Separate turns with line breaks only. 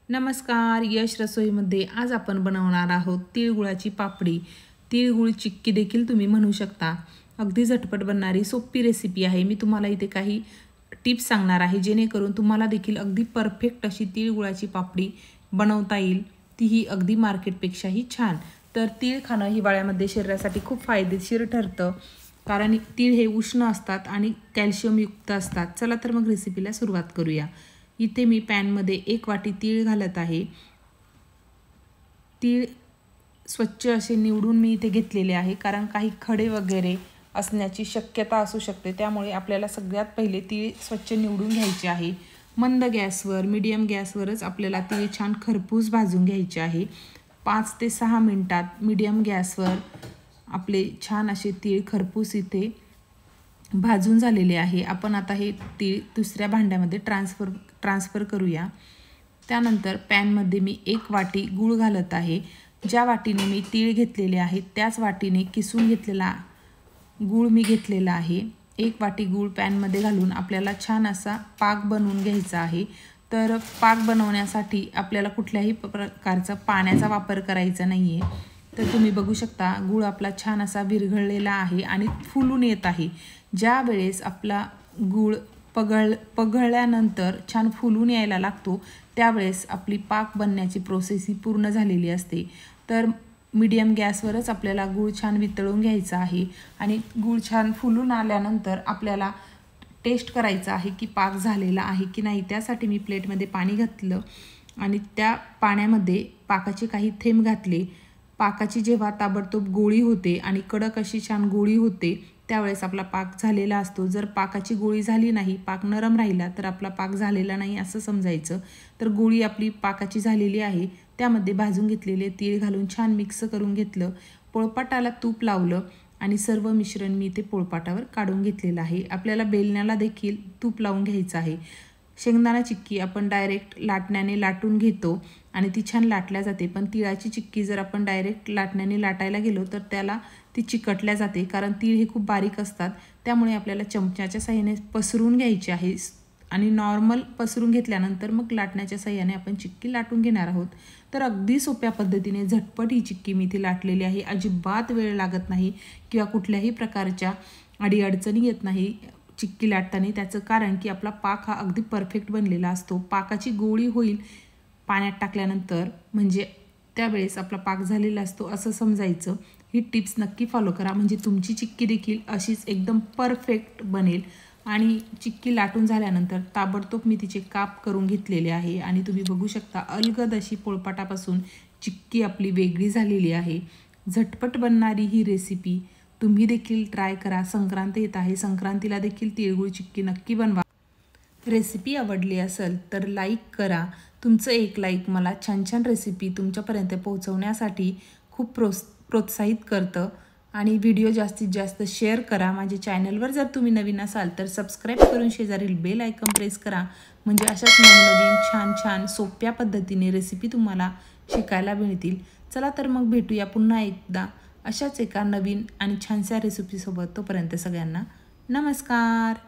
नमस्कार, यश रसोईमध्ये आज आपण बनवणार आहोत तिळगुळाची पापडी। तिळगुळ चिक्की देखील तुम्ही म्हणू शकता। अगदी झटपट बनणारी सोपी रेसिपी आहे। मी तुम्हाला इथे काही टिप्स सांगणार आहे जेणेकरून तुम्हाला देखील अगदी परफेक्ट अशी तिळगुळाची पापडी बनवता येईल, तीही अगदी मार्केटपेक्षाही छान। तर तीळ खाणं हिवाळ्यामध्ये शरीरासाठी खूप फायदेशीर ठरतं, कारण तीळ हे उष्ण असतात आणि कॅल्शियम युक्त असतात। चला तर मग रेसिपीला सुरुवात करूया। इथे मी पॅनमध्ये 1 वाटी तीळ घालत आहे। तीळ स्वच्छ असे निवडून मी इथे घेतलेले आहे, कारण काही खडे वगैरे असण्याची शक्यता असू शकते, त्यामुळे आपल्याला सगळ्यात पहिले तीळ स्वच्छ निवडून घ्यायचे आहे। मंद गॅसवर मीडियम गॅसवरच आपल्याला तीळ छान खरपूस भाजून घ्यायचे आहे। 5 ते 6 मिनिटात मीडियम गॅसवर आपले छान असे तीळ खरपूस इथे भाजून झालेले आहे। आपण आता हे तीळ दुसऱ्या भांड्यामध्ये ट्रान्सफर करूया। त्यानंतर पॅनमध्ये मी 1 वाटी गूळ घालत आहे। ज्या वाटीने मी तीळ घेतलेले आहेत त्याच वाटीने किसून घेतलेला गूळ मी घेतलेला आहे। 1 वाटी गूळ पॅनमध्ये घालून आपल्याला छान असा पाक बनवून घ्यायचा आहे। तर पाक बनवण्यासाठी आपल्याला कुठल्याही प्रकारचा पाण्याचा वापर करायचा नाहीये। तर तुम्ही बघू शकता गूळ आपला छान असा विरघळलेला आहे आणि फुलून येत आहे। ज्या वेळेस आपला गूळ पगळल्यानंतर छान फुलून यायला लागतो, त्यावेळेस आपली पाक बनण्याची प्रोसेस ही पूर्ण झालेली असते। तर मीडियम गॅसवरच आपल्याला गूळ छान वितळून घ्यायचा आहे आणि गूळ छान फुलून आल्यानंतर आपल्याला टेस्ट करायचा आहे की पाक झालेला आहे की नाही। त्यासाठी मी प्लेटमध्ये पाणी घातलं आणि त्या पाण्यामध्ये पाकाचे काही थेंब घातले। पाकाची जेव्हा ताबडतोब गोळी होते आणि कडक अशी छान गोळी होते, त्यावेळेस आपला पाक झालेला असतो। जर पाकाची गोळी झाली नाही, पाक नरम राहिला, तर आपला पाक झालेला नाही असं समजायचं। तर गोळी आपली पाकाची झालेली आहे। त्यामध्ये भाजून घेतलेले तीळ घालून छान मिक्स करून घेतलं। पोळपाटाला तूप लावलं आणि सर्व मिश्रण मी इथे पोळपाटावर काढून घेतलेलं आहे। आपल्याला बेलण्याला देखील तूप लावून घ्यायचं आहे। शेंगदाणा चिक्की आपण डायरेक्ट लाटण्याने लाटून घेतो आणि ती छान लाटल्या जाते, पण तिळाची चिक्की जर आपण डायरेक्ट लाटण्याने लाटायला गेलो तर त्याला ती चिकटल्या जाते, कारण तीळ हे खूप बारीक असतात। त्यामुळे आपल्याला चमच्याच्या साहाय्याने पसरून घ्यायची आहे आणि नॉर्मल पसरून घेतल्यानंतर मग लाटण्याच्या साहाय्याने आपण चिक्की लाटून घेणार आहोत। तर अगदी सोप्या पद्धतीने झटपट ही चिक्की मी इथे लाटलेली आहे। अजिबात वेळ लागत नाही किंवा कुठल्याही प्रकारच्या अडीअडचणी येत नाही चिक्की लाटताना। त्याचं कारण की आपला पाक हा अगदी परफेक्ट बनलेला असतो। पाकाची गोळी होईल पाण्यात टाकल्यानंतर, म्हणजे त्यावेळेस आपला पाक झालेला असतो असं समजायचं। ही टिप्स नक्की फॉलो करा, म्हणजे तुमची चिक्की देखील अशीच एकदम परफेक्ट बनेल। आणि चिक्की लाटून झाल्यानंतर ताबडतोब मी तिचे काप करून घेतलेले आहे आणि तुम्ही बघू शकता अलगद अशी पोळपाटापासून चिक्की आपली वेगळी झालेली आहे। झटपट बनणारी ही रेसिपी तुम्ही देखील ट्राय करा। संक्रांत येत आहे, संक्रांतीला देखील तिळगुळ चिक्की नक्की बनवा। रेसिपी आवडली असेल तर लाईक करा। तुमचं एक लाईक मला छान छान रेसिपी तुमच्यापर्यंत पोहोचवण्यासाठी खूप प्रोत्साहित करतं। आणि व्हिडिओ जास्तीत जास्त शेअर करा। माझ्या चॅनलवर जर तुम्ही नवीन असाल तर सबस्क्राईब करून शेजारील बेल आयकॉन प्रेस करा, म्हणजे अशाच नवनवीन छान छान सोप्या पद्धतीने रेसिपी तुम्हाला शिकायला मिळतील। चला तर मग भेटूया पुन्हा एकदा अशाच एका नवीन आणि छानशा रेसिपीसोबत। तोपर्यंत सगळ्यांना नमस्कार।